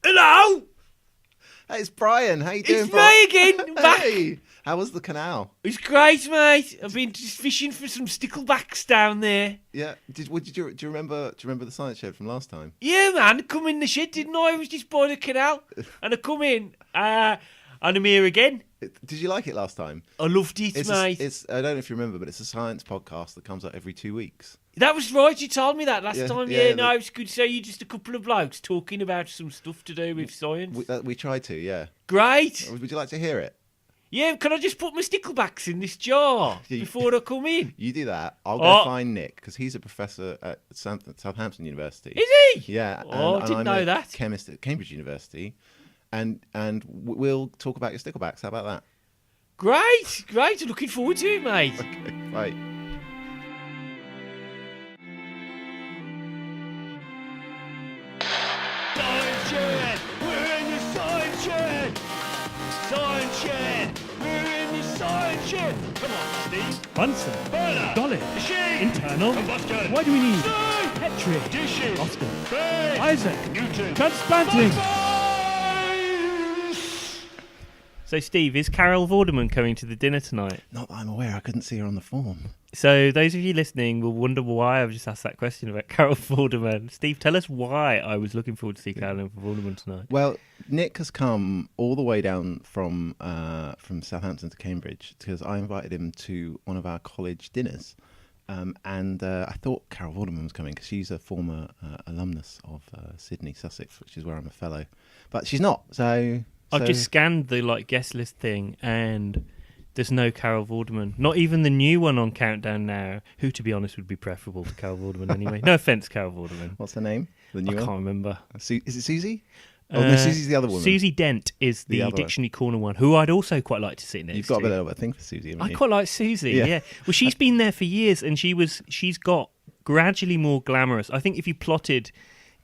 Hello! Hey, it's Brian. How you doing, It's Brian? me again, back. Hey, how was the canal? It's great, mate. I've been just fishing for some sticklebacks down there. Yeah. Do you remember? Do you remember the science shed from last time? Yeah, man. I come in the shed, didn't I? I was just by the canal. And I come in, and I'm here again. Did you like it last time? I loved it, mate. I don't know if you remember, but it's a science podcast that comes out every 2 weeks. That was right. You told me that last time. Yeah, no, the- it's good to say you just a couple of blokes talking about some stuff to do with science. We tried to, yeah. Great. Would you like to hear it? Yeah, can I just put my sticklebacks in this jar before I come in? You do that. I'll go find Nick because he's a professor at Southampton University. Is he? Yeah. Oh, I didn't know that. Chemist at Cambridge University, and we'll talk about your sticklebacks. How about that? Great. I'm looking forward to it, mate. Okay, right. Science shed! We're in the science shed! Science shed! We're in the science shed! Come on, Steve. Bunsen. Burner. Dolly. Machine. Internal. Combustion. Why do we need Steam. Petri? Dishes. Oscar. Base. Isaac. Newton. Transplanting. Science! So, Steve, is Carol Vorderman coming to the dinner tonight? Not that I'm aware. I couldn't see her on the form. So, those of you listening will wonder why I've just asked that question about Carol Vorderman. Steve, tell us why I was looking forward to see Carol Vorderman tonight. Well, Nick has come all the way down from Southampton to Cambridge because I invited him to one of our college dinners. And I thought Carol Vorderman was coming because she's a former alumnus of Sydney, Sussex, which is where I'm a fellow. But she's not, so... I've just scanned the guest list thing and there's no Carol Vorderman. Not even the new one on Countdown Now, who, to be honest, would be preferable to Carol Vorderman anyway. No offence, Carol Vorderman. What's her name? The new I one? can't remember. Is it Susie? Oh, no, Susie's the other woman. Susie Dent is The the other one. Dictionary Corner one, who I'd also quite like to sit next You've got to. a bit of a thing for Susie, haven't I you? quite like Susie, Yeah. yeah. Well, she's been there for years and she's got gradually more glamorous. I think if you plotted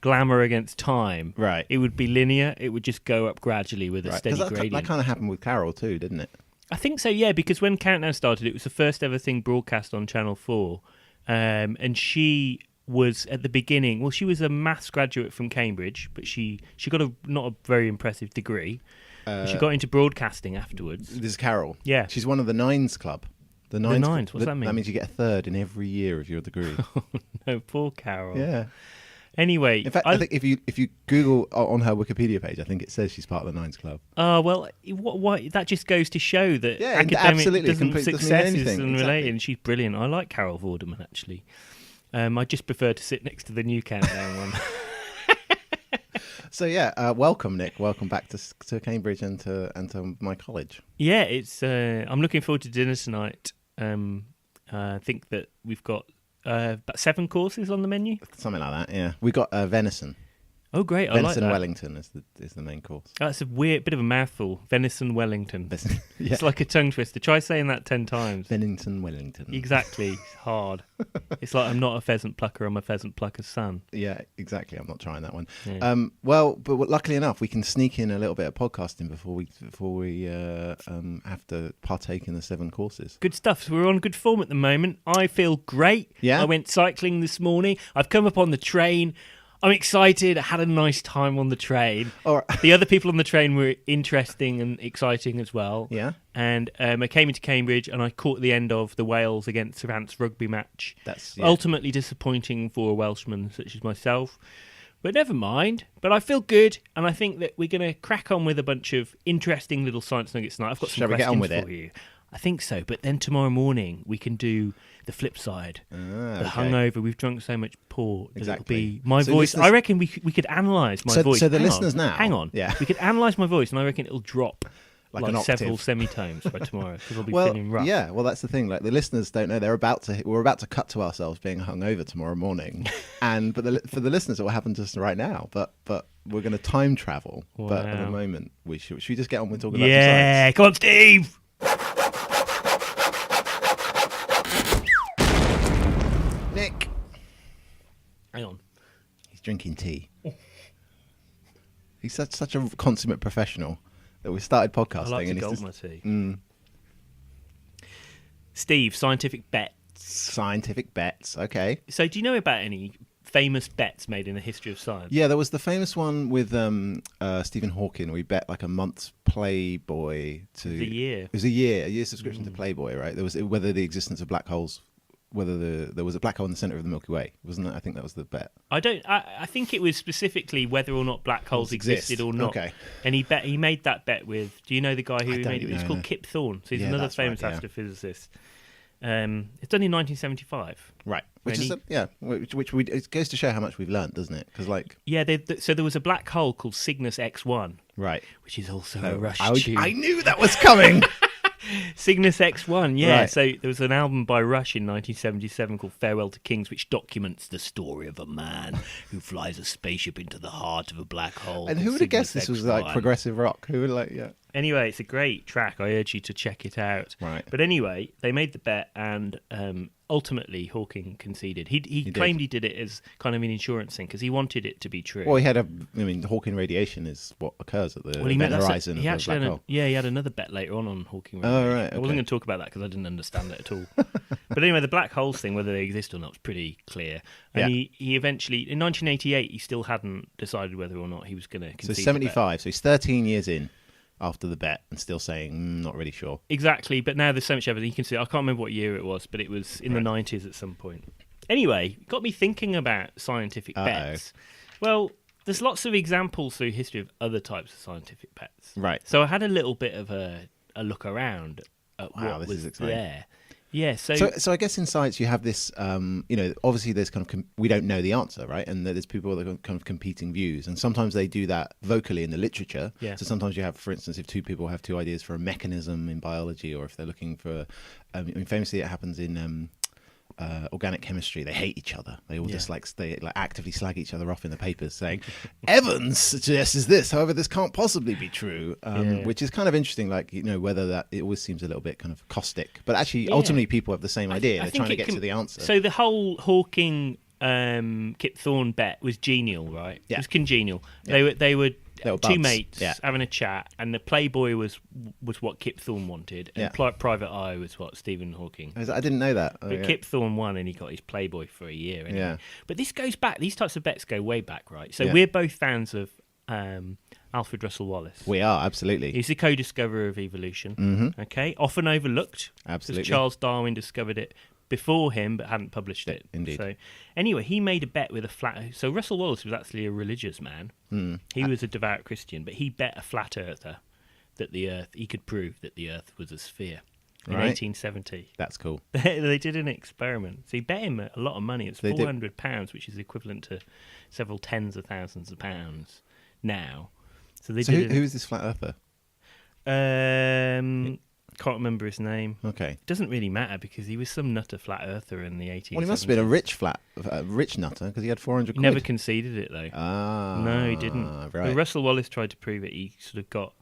glamour against time, Right. it would be linear. It would just go up gradually with a Right, steady 'cause gradient. that kind of happened with Carol too, didn't it? I think so, yeah, because when Countdown started, it was the first ever thing broadcast on Channel 4. And she was, at the beginning, well, she was a maths graduate from Cambridge, but she got not a very impressive degree. She got into broadcasting afterwards. This is Carol. Yeah. She's one of the Nines Club. The Nines, what's that mean? That means you get a third in every year of your degree. No, poor Carol. Yeah. Anyway, In fact, I think if you Google on her Wikipedia page, I think it says she's part of the Nines Club. well, what that just goes to show that Yeah, academic absolutely, doesn't doesn't mean success anything, isn't exactly. related, and she's brilliant. I like Carol Vorderman, actually. I just prefer to sit next to the new Countdown one. So yeah, welcome Nick. Welcome back to Cambridge and to my college. Yeah, it's. I'm looking forward to dinner tonight. I think that we've got about 7 courses on the menu. Something like that. Yeah, we got venison. Oh, great! I like Venison that. Wellington is the main course. That's a weird bit of a mouthful. Venison Wellington. Yeah. It's like a tongue twister. Try saying that 10 times. Venison Wellington. Exactly. It's hard. It's like I'm not a pheasant plucker. I'm a pheasant plucker's son. Yeah, exactly. I'm not trying that one. Yeah. Well, but luckily enough, we can sneak in a little bit of podcasting before we have to partake in the 7 courses. Good stuff. So we're on good form at the moment. I feel great. Yeah? I went cycling this morning. I've come up on the train. I'm excited. I had a nice time on the train. All right. The other people on the train were interesting and exciting as well. Yeah. And I came into Cambridge and I caught the end of the Wales against France rugby match. That's Ultimately disappointing for a Welshman such as myself. But never mind. But I feel good, and I think that we're going to crack on with a bunch of interesting little science nuggets tonight. I've got some Shall we questions get on with for it? you. I think so. But then tomorrow morning we can do the flip side. The okay. hungover. We've drunk so much port. That Exactly. It'll be my So voice. listeners- I reckon we could analyse my voice. So the Hang listeners on. now. Hang on. Yeah. We could analyse my voice, and I reckon it'll drop Like an several octave. semitones by tomorrow because I'll be Well, feeling rough. yeah. Well, that's the thing. Like the listeners don't know. We're about to cut to ourselves being hungover tomorrow morning, but for the listeners, it will happen just right now. But we're going to time travel. But at the Wow. moment, should we just get on with talking about some Yeah, science? come on, Steve. Nick, Hang on. he's drinking tea. He's such a consummate professional that we started podcasting. I like to and he's gulp just my tea. Mm. Steve, scientific bet. Scientific bets. Okay. So, do you know about any famous bets made in the history of science. Yeah, there was the famous one with Stephen Hawking. We bet like a month's Playboy to The year. It was a year subscription to Playboy, right? There was whether the existence of black holes, whether there was a black hole in the center of the Milky Way, wasn't it? I think that was the bet. I think it was specifically whether or not black holes existed or not. Okay. And he made that bet with. Do you know the guy who I don't made it? He's know, called no. Kip Thorne. So he's Yeah, another that's right, famous yeah. astrophysicist. It's done in 1975. Right, which Really? is it goes to show how much we've learned, doesn't it? Because like, Yeah, so there was a black hole called Cygnus X1, right, which is also a Rush tune. I knew that was coming. Cygnus X1, yeah. Right. So there was an album by Rush in 1977 called Farewell to Kings, which documents the story of a man who flies a spaceship into the heart of a black hole. And called who would have guessed Cygnus this was like X1. progressive rock? Who would Anyway, it's a great track. I urge you to check it out. Right. But anyway, they made the bet, and ultimately Hawking conceded. He claimed he did it as kind of an insurance thing because he wanted it to be true. Well, Hawking radiation is what occurs at the Well, he made horizon he of a actually black hole. he had another bet later on Hawking. Oh, radiation. right, I wasn't okay. going to talk about that because I didn't understand it at all. But anyway, the black holes thing, whether they exist or not, is pretty clear. And Yeah. he eventually, in 1988, he still hadn't decided whether or not he was going to concede. So the bet. 75. So he's 13 years in after the bet and still saying, not really sure. Exactly, but now there's so much evidence. You can see, I can't remember what year it was, but it was in the 90s at some point. Anyway, it got me thinking about scientific bets. Well, there's lots of examples through history of other types of scientific bets. Right. So I had a little bit of a look around at Wow, what this was is exciting. there. Yeah, So I guess in science you have this, obviously there's kind of, we don't know the answer, right? And there's people that are kind of competing views. And sometimes they do that vocally in the literature. Yeah. So sometimes you have, for instance, if two people have two ideas for a mechanism in biology, or if they're looking for, famously it happens in organic chemistry. They hate each other. They all just they actively slag each other off in the papers saying, Evans suggests this, however, this can't possibly be true, which is kind of interesting, whether that, it always seems a little bit kind of caustic. But actually, ultimately, people have the same idea. They're trying to get to the answer. So the whole Hawking Kip Thorne bet was genial, right? Yeah. It was congenial. Yeah. They were They were two buds. mates Yeah. having a chat, and the Playboy was what Kip Thorne wanted, and Private Eye was what Stephen Hawking. I didn't know that. But Kip Thorne won, and he got his Playboy for a year. Anyway. Yeah. But this goes back. These types of bets go way back, right? So we're both fans of Alfred Russell Wallace. We are, absolutely. He's the co-discoverer of evolution. Mm-hmm. Okay, often overlooked. Absolutely. Because Charles Darwin discovered it before him, but hadn't published it. Indeed. So anyway, he made a bet with a flat. So Russell Wallace was actually a religious man. He was a devout Christian, but he bet a flat earther that the Earth. He could prove that the Earth was a sphere. In Right. 1870, That's cool. they did an experiment. So he bet him a lot of money. It's They did. £400, which is equivalent to several tens of thousands of pounds now. So So who is this flat earther? Can't remember his name. Okay. It doesn't really matter because he was some nutter flat earther in the 1870s. Well, he must have been a rich nutter because he had 400 He quid. never conceded it though. No, he didn't. Right. But Russell Wallace tried to prove it. He sort of got.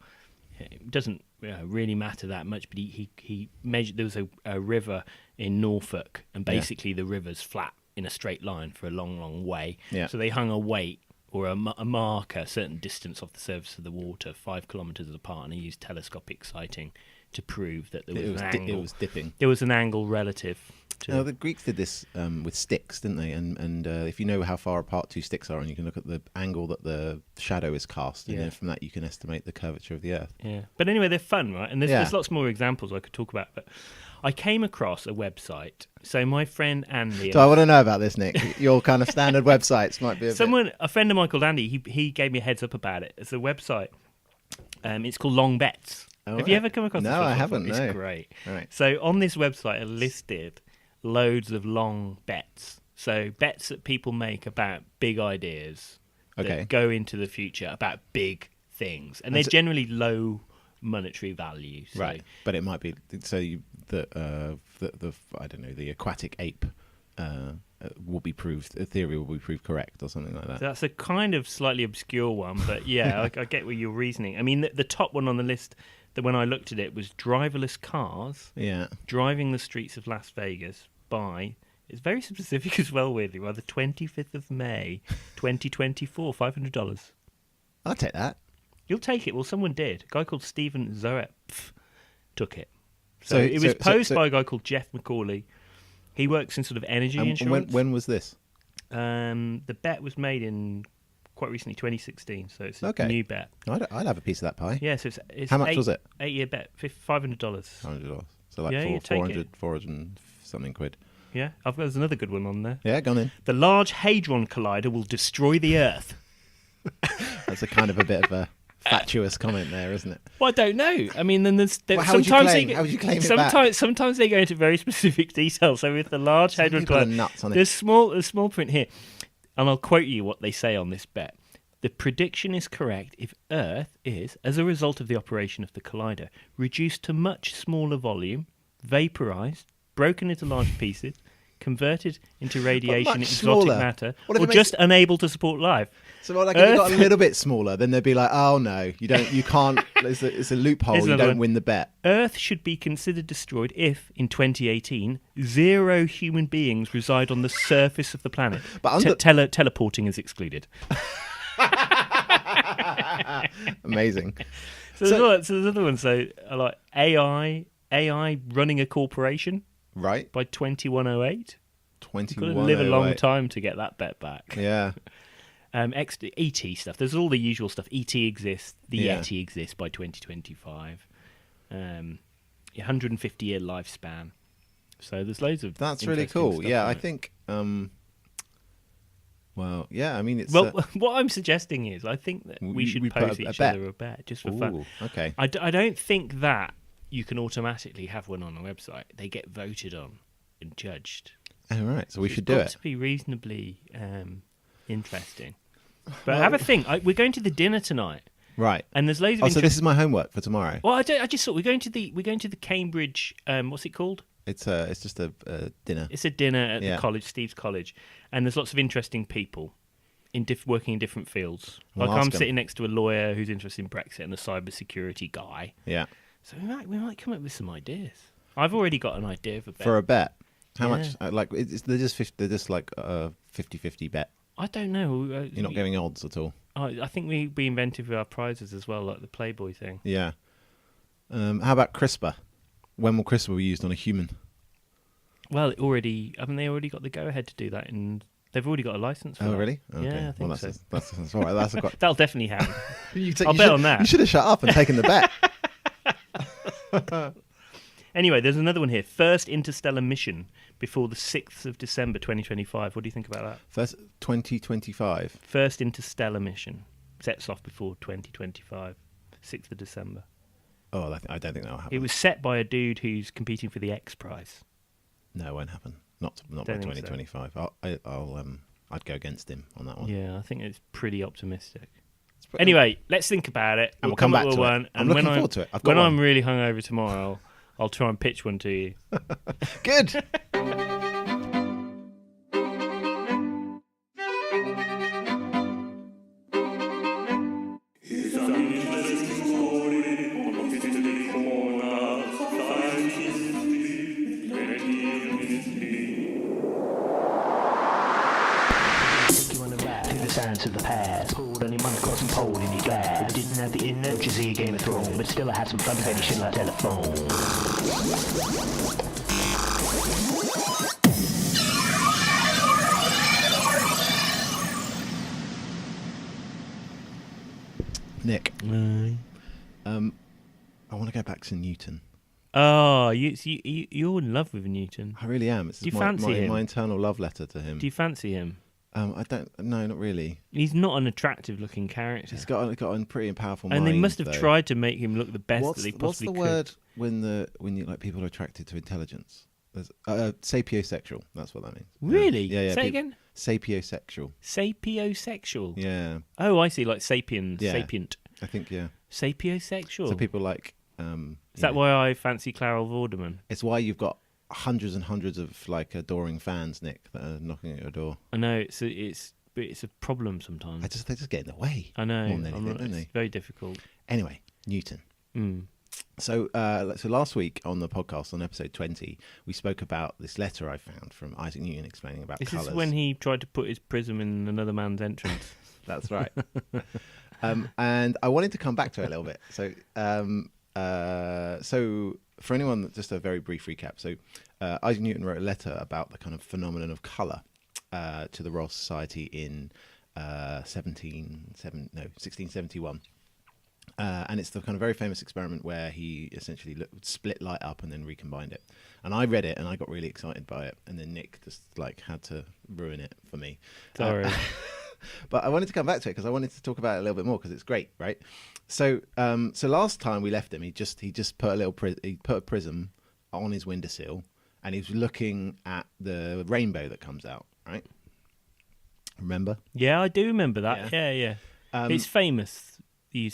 It doesn't really matter that much, but he measured. There was a river in Norfolk, and basically the river's flat in a straight line for a long, long way. Yeah. So they hung a weight or a marker, a certain distance off the surface of the water, 5 kilometres apart, and he used telescopic sighting to prove that there was an angle. It was dipping. There was an angle relative to. No, the Greeks did this with sticks, didn't they? And if you know how far apart two sticks are, and you can look at the angle that the shadow is cast, and then from that you can estimate the curvature of the Earth. Yeah, but anyway, they're fun, right? And there's lots more examples I could talk about. But I came across a website. So my friend Andy. So I want to know about this, Nick. Your kind of standard websites might be a friend of mine called Andy. He gave me a heads up about it. It's a website. It's called Long Bets. Have you ever come across this? No, I haven't. It's no. great. Right. So on this website are listed loads of long bets. So bets that people make about big ideas that go into the future, about big things. And they're generally low monetary value. So. Right. But it might be the I don't know, the aquatic ape will be proved, a theory will be proved correct or something like that. So that's a kind of slightly obscure one, but yeah, I get where you're reasoning. I mean, the top one on the list, that when I looked at it, was driverless cars driving the streets of Las Vegas by, it's very specific as well, weirdly, by the 25th of May, 2024, $500. I'll take that. You'll take it? Well, someone did. A guy called Stephen Zoepf took it. So it was posed by a guy called Jeff McCauley. He works in sort of energy insurance. When was this? The bet was made in quite recently, 2016, so it's a Okay. new bet. I'd have a piece of that pie. Yeah, so it's How much was it? 8-year bet, $500. $100. So like Yeah, you take 400 and something quid. Yeah, there's another good one on there. Yeah, gone in. The Large Hadron Collider will destroy the Earth. That's a kind of a bit of a fatuous comment there, isn't it? Well, I don't know. I mean, then there's Well, how would you sometimes claim- how would you claim it back? sometimes they go into very specific details. So with the Large Some Hadron people are Collider, nuts on it. there's small print here, and I'll quote you what they say on this bet. The prediction is correct if Earth is, as a result of the operation of the collider, reduced to much smaller volume, vaporized, broken into large pieces, converted into radiation, much exotic smaller? matter, What if or it makes- just unable to support life. So like if it got a little bit smaller, then they'd be like, "Oh no, you can't. It's a loophole. Here's You another don't one. win the bet." Earth should be considered destroyed if, in 2018, 0 human beings reside on the surface of the planet. But under- Teleporting is excluded. Amazing. So there's another one. So like AI running a corporation Right. by 2108. 21. Got to live a long time to get that bet back. Yeah. ET stuff. There's all the usual stuff. ET exists. The Yeah. Yeti exists by 2025. 150-year lifespan. So there's loads of. That's really interesting cool. stuff Yeah, on I it. think. Well, yeah. I mean, it's. Well, what I'm suggesting is, I think that we should we put pose a each bet. other a bet just for fun. Ooh, okay. I don't think that you can automatically have one on a website. They get voted on and judged. All right. So we It's should do got it. to be reasonably interesting. But have a think. We're going to the dinner tonight, Right. and there's loads of. Oh, so this is my homework for tomorrow. Well, I just thought we're going to the Cambridge. What's it called? It's just a dinner. It's a dinner at Yeah. the college, Steve's college, and there's lots of interesting people working in different fields. Well, Like ask I'm 'em. sitting next to a lawyer who's interested in Brexit and a cybersecurity guy. Yeah. So we might come up with some ideas. I've already got an idea of a bet. For a bet. How Yeah. much? Like they're just like a 50-50 bet. I don't know. You're not giving odds at all. I think we invented with our prizes as well, like the Playboy thing. Yeah. How about CRISPR? When will CRISPR be used on a human? Well, they already got the go-ahead to do that, and they've already got a license for Oh, that. really? Okay. Yeah, I think well, so. that's all right. That's a quite. That'll definitely happen. You I'll bet on that. You should have shut up and taken the bet. Anyway, there's another one here. First interstellar mission before the 6th of December 2025. What do you think about that? First 2025. First interstellar mission sets off before 2025, 6th of December. Oh, I don't think that'll happen. It was set by a dude who's competing for the X Prize. No, it won't happen. Not by Don't think so. 2025. I'd go against him on that one. Yeah, I think it's pretty optimistic. It's- Anyway, let's think about it. And we'll come up back with to it. one. I'm And looking when forward to it. I've got when one. I'm really hungover tomorrow, I'll try and pitch one to you. Good. Take you on a ride through the science of the past. Hold on your money, cross and pole in your glass. I didn't have the internet, which is a Game of Thrones, but still I had some fun saying shit like telephone. Nick, I want to go back to Newton. Oh, you're in love with Newton. I really am. It's Do you my, fancy my, him? my internal love letter to him. Do you fancy him? I don't. No, not really. He's not an attractive-looking character, He's got a pretty powerful mind. and they must have though. tried to make him look the best What's, that he what's possibly the could. word when you like people are attracted to intelligence? There's sapiosexual. That's what that means. Really? Yeah. Say peop- again. Sapiosexual. Sapiosexual. Yeah, Oh, I see. Like sapiens. Yeah. Sapient. I think yeah. Sapiosexual. So people like. Is that why I fancy Clara Vorderman? It's why you've got hundreds and hundreds of like adoring fans, Nick, that are knocking at your door. I know it's a problem sometimes. They just get in the way. I know. More than anything, don't it's they? very difficult. Anyway, Newton. Mm. So last week on the podcast, on episode 20, we spoke about this letter I found from Isaac Newton explaining about This colours. is when he tried to put his prism in another man's entrance. That's right. And I wanted to come back to it a little bit. So for anyone, just a very brief recap. So Isaac Newton wrote a letter about the kind of phenomenon of colour. to the Royal Society in 1671. And it's the kind of very famous experiment where he essentially split light up and then recombined it. And I read it and I got really excited by it. And then Nick just had to ruin it for me. Sorry. But I wanted to come back to it because I wanted to talk about it a little bit more because it's great, right? So last time we left him, he just put he put a prism on his windowsill and he was looking at the rainbow that comes out, right? Remember? Yeah, I do remember that. Yeah. It's famous. The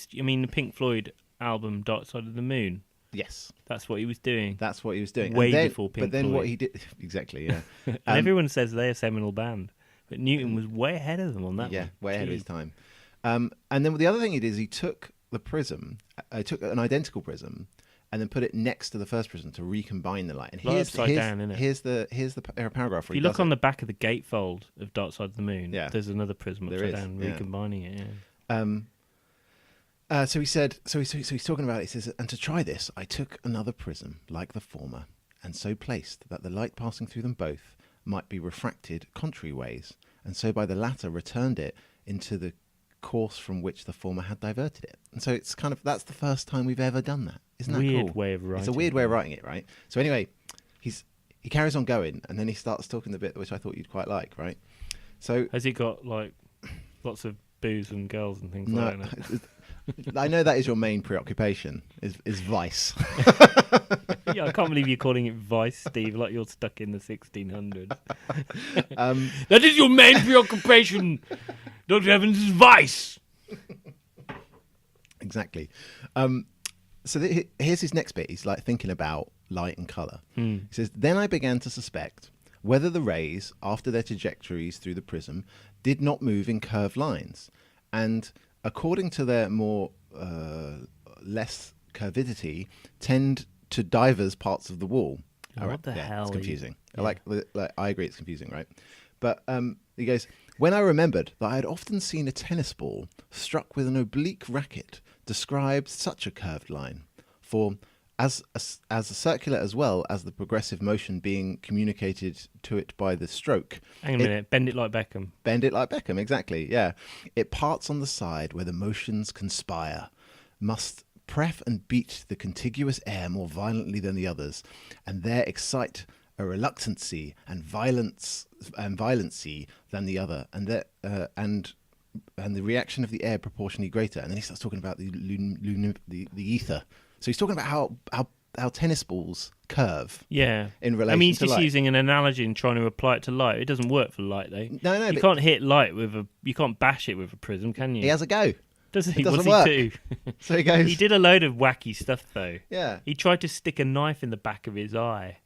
Pink Floyd album Dark Side of the Moon. Yes. That's what he was doing. That's what he was doing. Way before Pink Floyd. But then what he did... Exactly, yeah. And everyone says they're a seminal band. But Newton was way ahead of them on that one. Yeah, way ahead of his time. And then the other thing he did is he took the prism, took an identical prism, and then put it next to the first prism to recombine the light. And upside down, isn't it? Here's the paragraph where if you look on the back of the gatefold of Dark Side of the Moon, there's another prism upside down, recombining it, So he said, so he's talking about it. He says, and to try this, I took another prism like the former, and so placed that the light passing through them both might be refracted contrary ways, and so by the latter returned it into the course from which the former had diverted it. And so it's that's the first time we've ever done that. Isn't that weird cool? Way of writing. It's a weird way of writing it, right? So anyway, he carries on going, and then he starts talking the bit which I thought you'd quite like, right? So has he got lots of booze and girls and things like that? I know that is your main preoccupation, is vice. Yeah, I can't believe you're calling it vice, Steve, like you're stuck in the 1600s. That is your main preoccupation, Dr. Evans, is vice. Exactly. So here's his next bit. He's thinking about light and colour. He says, then I began to suspect whether the rays, after their trajectories through the prism, did not move in curved lines, and according to their less curvidity, tend to divers parts of the wall. What the hell? It's confusing. Yeah. I agree, it's confusing, right? But he goes, when I remembered that I had often seen a tennis ball struck with an oblique racket describe such a curved line, for as a circular as well as the progressive motion being communicated to it by the stroke. Hang a minute, bend it like Beckham. Bend it like Beckham, exactly, yeah. It parts on the side where the motions conspire, must pref and beat the contiguous air more violently than the others, and there excite a reluctancy and violency than the other, and the reaction of the air proportionally greater. And then he starts talking about the ether. So he's talking about how tennis balls curve. Yeah. In relation he's to just light. using an analogy and trying to apply it to light. It doesn't work for light, though. No. You can't hit light you can't bash it with a prism, can you? He has a go. Does he? It doesn't What's work. he do? So he goes. He did a load of wacky stuff, though. Yeah. He tried to stick a knife in the back of his eye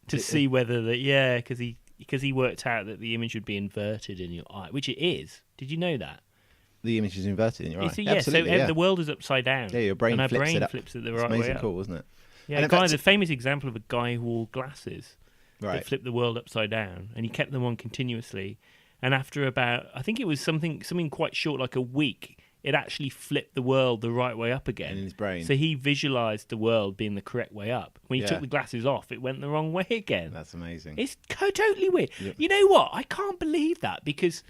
to see whether because he worked out that the image would be inverted in your eye, which it is. Did you know that? The image is inverted in your eye. Yeah, Absolutely, so the world is upside down. Yeah, your brain and our flips brain it up. flips it the It's right way amazing up. cool, wasn't it? Yeah, a famous example of a guy who wore glasses Right. that flipped the world upside down, and he kept them on continuously. And after about, I think it was something quite short, like a week, it actually flipped the world the right way up again. In his brain. So he visualised the world being the correct way up. When he Yeah. took the glasses off, it went the wrong way again. That's amazing. It's totally weird. Yep. You know what? I can't believe that because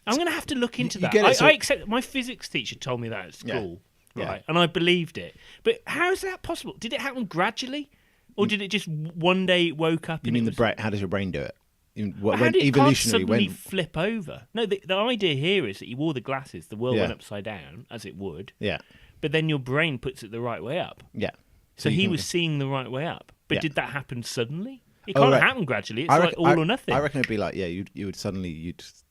I'm going to have to look into you that. get it, so- I accept. My physics teacher told me that at school, Yeah. right? And I believed it. But how is that possible? Did it happen gradually, or did it just one day it woke up? You and mean it the was... brain? How does your brain do it? How did it can't suddenly flip over? No, the idea here is that you wore the glasses, the world Yeah. went upside down, as it would, Yeah. but then your brain puts it the right way up. Yeah. So you he can- was seeing the right way up. But Yeah. did that happen suddenly? It Oh, can't right. happen gradually. It's I like reckon- all or nothing. I reckon it'd be like, you'd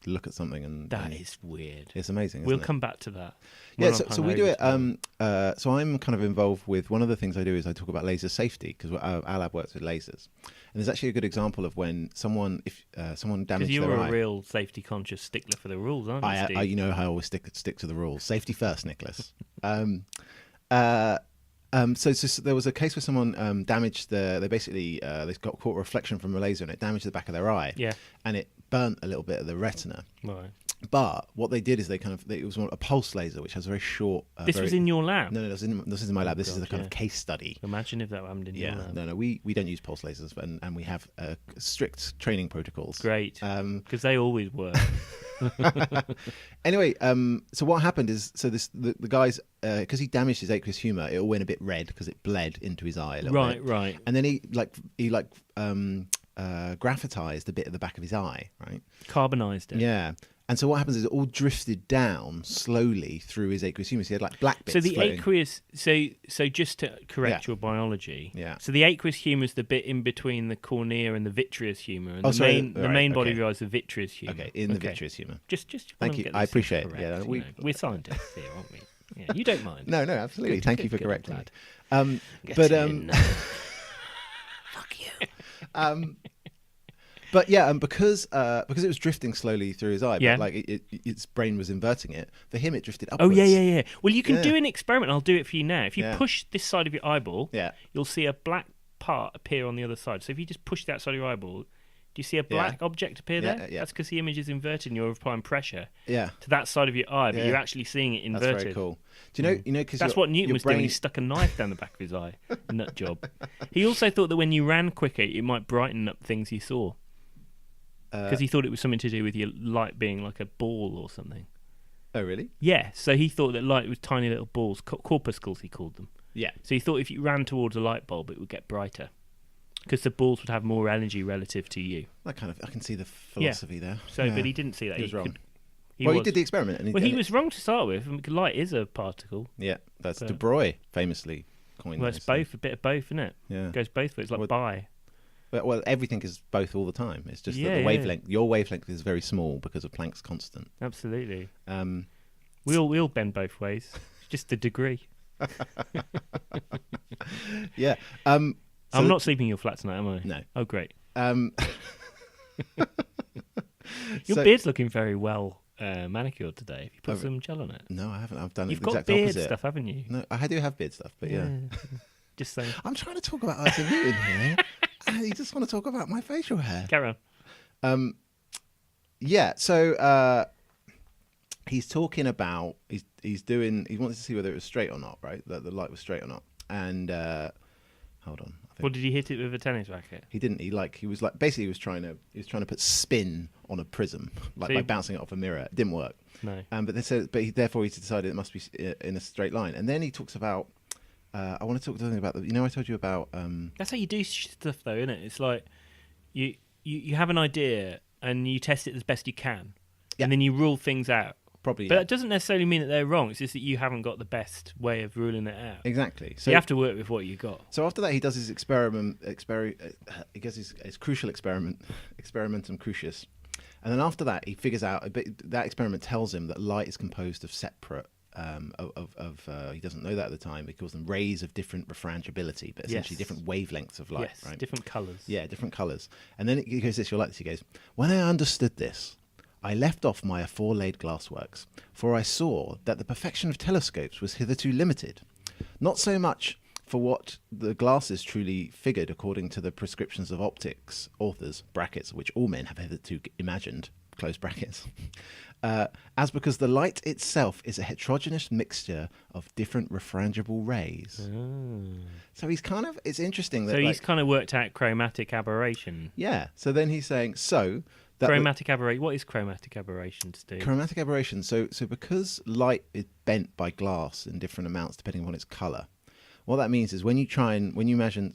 look at something and That and is weird. it's amazing. We'll isn't it? come back to that. Yeah, When so, I'm so we do it. hungover So I'm kind of involved with one of the things I do is I talk about laser safety because our lab works with lasers, and there's actually a good example of when someone because damaged you're their a eye. real safety conscious stickler for the rules, aren't you, Steve? You know how I always stick to the rules. Safety first, Nicholas. So there was a case where someone damaged they got caught a reflection from a laser and it damaged the back of their eye. Yeah. And it burnt a little bit of the retina. Right. But what they did is it was a pulse laser, which has a very short. This was in your lab? No, this is in my lab. This is God, a kind yeah. of case study. Imagine if that happened in your lab. No, we don't use pulse lasers, and we have strict training protocols. Great, because they always were. Anyway, so what happened is, the guy's because he damaged his aqueous humor, it all went a bit red because it bled into his eye a little bit. Right. And then he graphitized a bit at the back of his eye, right? Carbonized it. Yeah. And so what happens is it all drifted down slowly through his aqueous humor. So he had like black bits. So the floating. aqueous, so just to correct your biology. Yeah. So the aqueous humor is the bit in between the cornea and the vitreous humor, and the right, main body okay. of your eye is the vitreous humor. Okay, in the vitreous humor. Just Thank wanna you. get I this appreciate it. correct, Yeah, we're scientists here, aren't we? Yeah, you don't mind. No, absolutely. Good, Thank good, you for good, correcting me. glad. But Fuck you. But yeah, because it was drifting slowly through his eye, Yeah. but like its brain was inverting it. For him, it drifted Oh upwards. yeah. Well, you can Yeah. do an experiment. I'll do it for you now. If you Yeah. push this side of your eyeball, Yeah. you'll see a black part appear on the other side. So if you just push that side of your eyeball, do you see a black object appear there? Yeah. That's because the image is inverted and you're applying pressure Yeah. to that side of your eye, but Yeah. you're actually seeing it inverted. That's very cool. Do you know? Because That's what Newton was doing. He stuck a knife down the back of his eye. Nut job. He also thought that when you ran quicker, it might brighten up things you saw. Because he thought it was something to do with your light being like a ball or something. Oh, really? Yeah, so he thought that light was tiny little balls, corpuscles he called them. Yeah. So he thought if you ran towards a light bulb, it would get brighter. Because the balls would have more energy relative to you. I can see the philosophy there. So, Yeah. but he didn't see that. He was wrong. He was. did the experiment. And He was wrong to start with. I mean, light is a particle. Yeah, that's So- De Broglie famously coined. Well, it's this. both, a bit of both, isn't it? Yeah. It goes both ways. It's like Well, bi. Well, everything is both all the time. It's just that Yeah, the yeah. wavelength, your wavelength is very small because of Planck's constant. Absolutely. Um, We all bend both ways. It's just the degree. yeah. I'm not sleeping in your flat tonight, am I? No. Oh, great. Um, Your so- beard's looking very well manicured today. Have you put some gel on it? No, I haven't. I've done You've the got exact beard opposite. stuff, haven't you? No, I do have beard stuff, but yeah. Just saying. I'm trying to talk about Isaac Newton here. And you just want to talk about my facial hair. Carry on. Yeah, so he's talking about he wanted to see whether it was straight or not, right? That the light was straight or not. And hold on. I think What did he hit it with a tennis racket? he didn't. He was trying to put spin on a prism, like So by he- bouncing it off a mirror. It didn't work. No. But they said, therefore he decided it must be in a straight line. And then he talks about. I want to talk something about I told you about. That's how you do stuff, though, isn't it? It's like you have an idea and you test it as best you can, Yeah. and then you rule things out. Probably. But Yeah. that doesn't necessarily mean that they're wrong. It's just that you haven't got the best way of ruling it out. Exactly. So you have to work with what you got. So after that, he does his he gets his crucial experimentum crucius, and then after that, he figures out that experiment tells him that light is composed of separate. He doesn't know that at the time. He calls them rays of different refrangibility, but essentially Yes. different wavelengths of light. Yes, right? different colours. Yeah, different colours. And then he goes this. You'll like this. He goes, "When I understood this, I left off my aforelaid glassworks, for I saw that the perfection of telescopes was hitherto limited, not so much for what the glasses truly figured according to the prescriptions of optics, authors, brackets, which all men have hitherto imagined, close brackets, as because the light itself is a heterogeneous mixture of different refrangible rays." So he's it's interesting that So he's kind of worked out chromatic aberration. yeah. So then he's saying, that Chromatic aberration. What is chromatic aberration, Steve? chromatic aberration. So because light is bent by glass in different amounts depending on its color, what that means is when you imagine,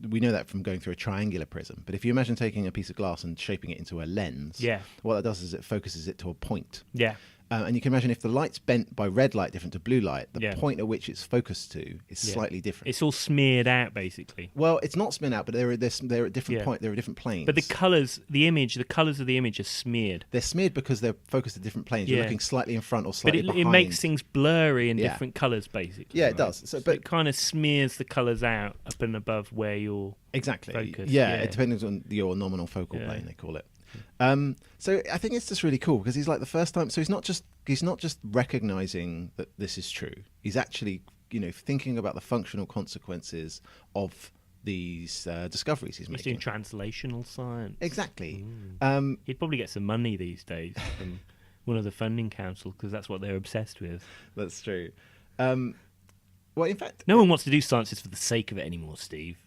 we know that from going through a triangular prism. But if you imagine taking a piece of glass and shaping it into a lens, Yeah. what that does is it focuses it to a point. Yeah. And you can imagine if the light's bent by red light different to blue light, the Yeah. point at which it's focused to is Yeah. slightly different. It's all smeared out, basically. Well, it's not spin out, but they're at different Yeah. point. There are different planes. But the colours of the image are smeared. they're smeared because they're focused at different planes. You're Yeah. looking slightly in front or But slightly it behind. makes things blurry in Yeah. different colours, basically. Yeah, it right? does. So, So but it kind of smears the colours out up and above where you're... exactly. focus, Yeah, yeah. it depends on your nominal focal Yeah. plane. They call it. So I think it's just really cool because he's like the first time. So he's not just recognizing that this is true. He's actually thinking about the functional consequences of these discoveries he's He's doing making. translational science. Exactly. He'd probably get some money these days from one of the funding council because that's what they're obsessed with. That's true. Well, in fact, No one wants to do sciences for the sake of it anymore, Steve.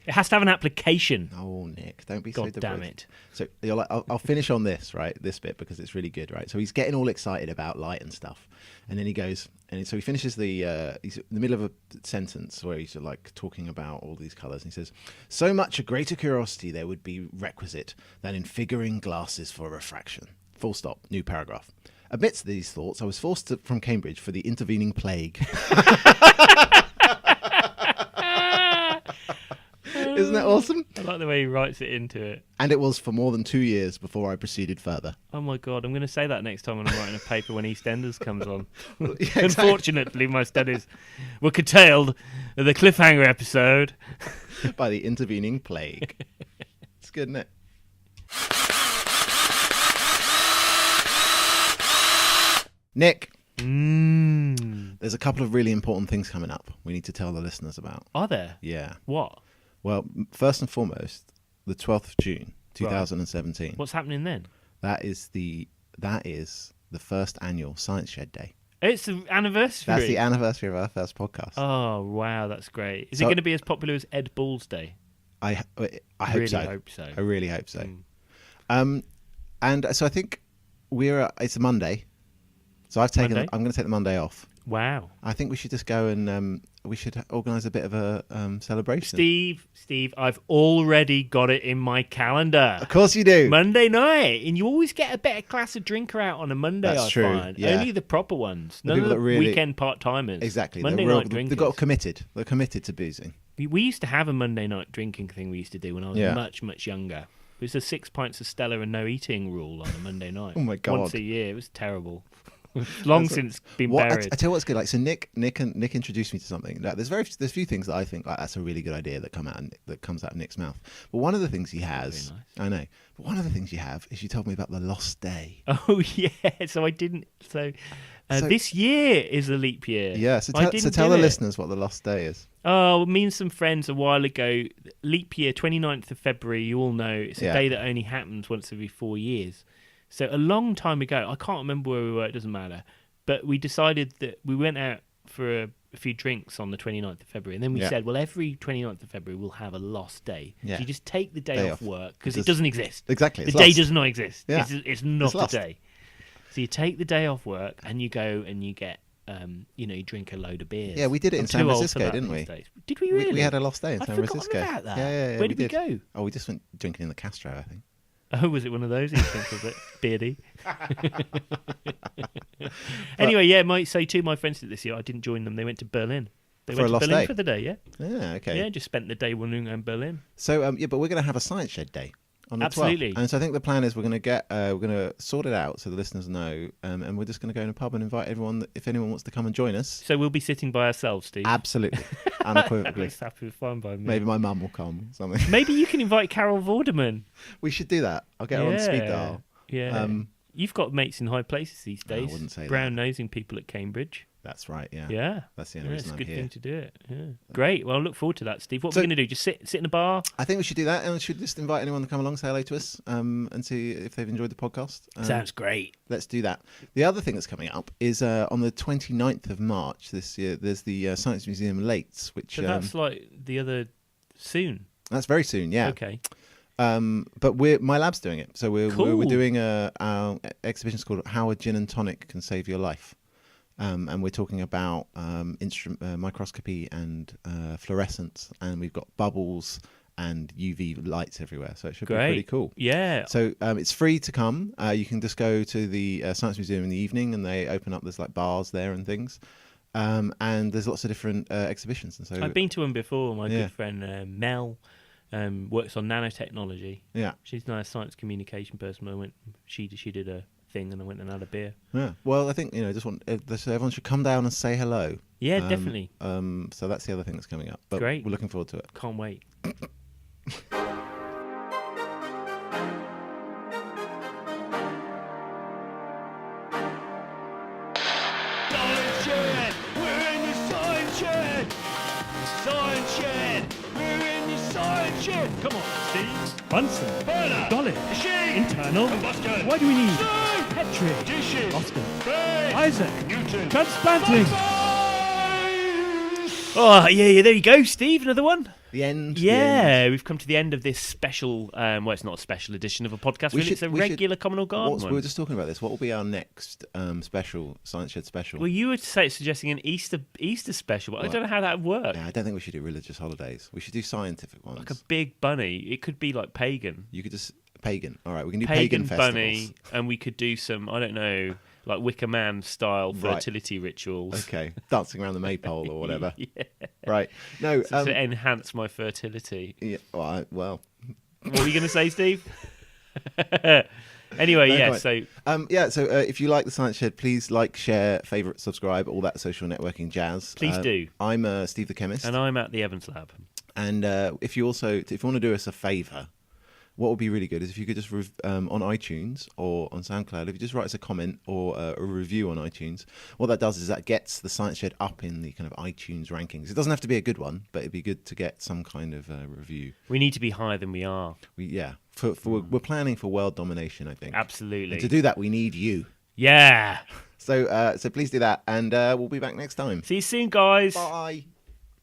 It has to have an application. oh, Nick, don't be God so damn depressed. it. So you're like, I'll finish on this, right? This bit, because it's really good, right? So he's getting all excited about light and stuff. And then he goes, and so he finishes he's in the middle of a sentence where he's like talking about all these colours. And he says, so much a greater curiosity there would be requisite than in figuring glasses for refraction. Full stop, new paragraph. Amidst these thoughts, I was forced from Cambridge for the intervening plague. Isn't that awesome? I like the way he writes it into it. And it was for more than 2 years before I proceeded further. Oh my God, I'm going to say that next time when I'm writing a paper when EastEnders comes on. Yeah, exactly. Unfortunately, my studies were curtailed at the cliffhanger episode. By the intervening plague. It's good, isn't it? Nick, there's a couple of really important things coming up we need to tell the listeners about. Are there? Yeah. What? Well, first and foremost, the 12th of June, 2017. What's happening then? That is the first annual Science Shed Day. It's the anniversary. That's the anniversary of our first podcast. Oh, wow, that's great. Is it So- going to be as popular as Ed Ball's Day? I hope Really so. hope so. I really hope so. And so I think it's a Monday. So I'm going to take the Monday off. Wow. I think we should just go and we should organise a bit of a celebration. Steve, I've already got it in my calendar. Of course you do. Monday night. And you always get a better class of drinker out on a Monday, That's I true, find. yeah. Only the proper ones. The None of people the that really- weekend part-timers. Exactly. Monday They're night drinkers. They've got committed. They're committed to boozing. We used to have a Monday night drinking thing we used to do when I was Yeah. much, much younger. It was a 6 pints of Stella and no eating rule on a Monday night. Oh my God. Once a year. It was terrible. Long since been I buried. tell you what's good. Like, so Nick introduced me to something. Like, there's few things that I think like, that's a really good idea that comes out of Nick's mouth. But one of the things he has, Very I know. But one of the things you have is you told me about the lost day. Oh yeah, so I didn't. So this year is a leap year. Yeah. So I tell didn't the do it. listeners what the lost day is. Oh, me and some friends a while ago. Leap year, 29th of February. You all know it's a Yeah. day that only happens once every 4 years. So a long time ago, I can't remember where we were. It doesn't matter. But we decided that we went out for a few drinks on the 29th of February, and then we Yeah. said, well, every 29th of February we'll have a lost day. Yeah. So you just take the day Day off off. work because Just- it doesn't exist. Exactly. The It's day lost. does not exist. Yeah. It's not It's a lost. day. So you take the day off work and you go and you get, you drink a load of beers. Yeah, we did it in I'm San too old for Francisco, that didn't these we? days. Did we really? We had a lost day in I'd San forgotten Francisco. about that. Yeah. Where did we go? Oh, we just went drinking in the Castro, I think. Oh, was it one of those instances? Was it beardy? Anyway, yeah, two of my friends did this year. I didn't join them. They went to Berlin. They For went a to lost Berlin day? for the day, yeah. Yeah. Okay. Yeah, just spent the day wandering around Berlin. So but we're going to have a Science Shed Day on the 12th. Absolutely. And so I think the plan is we're going to sort it out so the listeners know, and we're just going to go in a pub and invite everyone if anyone wants to come and join us. So we'll be sitting by ourselves, Steve. Absolutely, unequivocally. That's happy fine by me. Maybe my mum will come. Something. Maybe you can invite Carol Vorderman. We should do that. I'll get her on speed dial. Yeah. You've got mates in high places these No, I days. wouldn't say that. Brown-nosing people at Cambridge. That's right. Yeah. Yeah. That's the only It's reason a I'm good here. thing to do it. Yeah. Great. Well, I look forward to that, Steve. What So- are we going to do? Just sit in a bar? I think we should do that, and we should just invite anyone to come along, say hello to us, and see if they've enjoyed the podcast. Sounds great. Let's do that. The other thing that's coming up is on the 29th of March this year. There's the Science Museum Lates, which So that's like the other soon. that's very soon. Yeah. Okay. But my lab's doing it, so we're Cool. doing our exhibition called "How a Gin and Tonic Can Save Your Life," and we're talking about microscopy and fluorescence, and we've got bubbles and UV lights everywhere, so it should be Great. pretty cool. Yeah. So it's free to come. You can just go to the Science Museum in the evening, and they open up. There's like bars there and things, and there's lots of different exhibitions. And so I've been to one before. My Yeah. good friend Mel works on nanotechnology. yeah. She's not a science communication person. I went. She did a thing, and I went and had a beer. Yeah. Well, I think just want so everyone should come down and say hello. Yeah, definitely. So that's the other thing that's coming up. But Great. we're looking forward to it. Can't wait. Science Shed! We're in the Science Shed! Science Shed! We're in the Shin! Come on, Steve! Bunsen. Burner! Dolly. Machine! Internal. Combustion! Why do we need Steve! Petri? Dishes! Austin. Brain! Isaac. Newton! Transplanting. Science! Oh, yeah, there you go, Steve. Another one. The end. Yeah, we've come to the end of this special. Well, it's not a special edition of a podcast. Really, it's a regular Communal Garden one. We were just talking about this. What will be our next special Science Shed special? Well, you were suggesting an Easter special, but I don't know how that would work. Yeah, I don't think we should do religious holidays. We should do scientific ones. Like a big bunny. It could be like pagan. You could just pagan. All right, we can do Pagan pagan bunny, festivals. and we could do some, I don't know, like Wicker Man style fertility rituals. Okay, dancing around the maypole or whatever. Yeah. Right. No. To enhance my fertility. Yeah. Well. What were you going to say, Steve? Anyway, No, yeah. quite. So if you like the Science Shed, please like, share, favourite, subscribe, all that social networking jazz. Please do. I'm Steve the Chemist, And I'm at the Evans Lab. and if you want to do us a favour, what would be really good is if you could just on iTunes or on SoundCloud, if you just write us a comment or a review on iTunes. What that does is that gets the Science Shed up in the kind of iTunes rankings. It doesn't have to be a good one, but it'd be good to get some kind of review. We need to be higher than we are. We're planning for world domination, I think. Absolutely. And to do that, we need you. Yeah. So please do that, and we'll be back next time. See you soon, guys. Bye.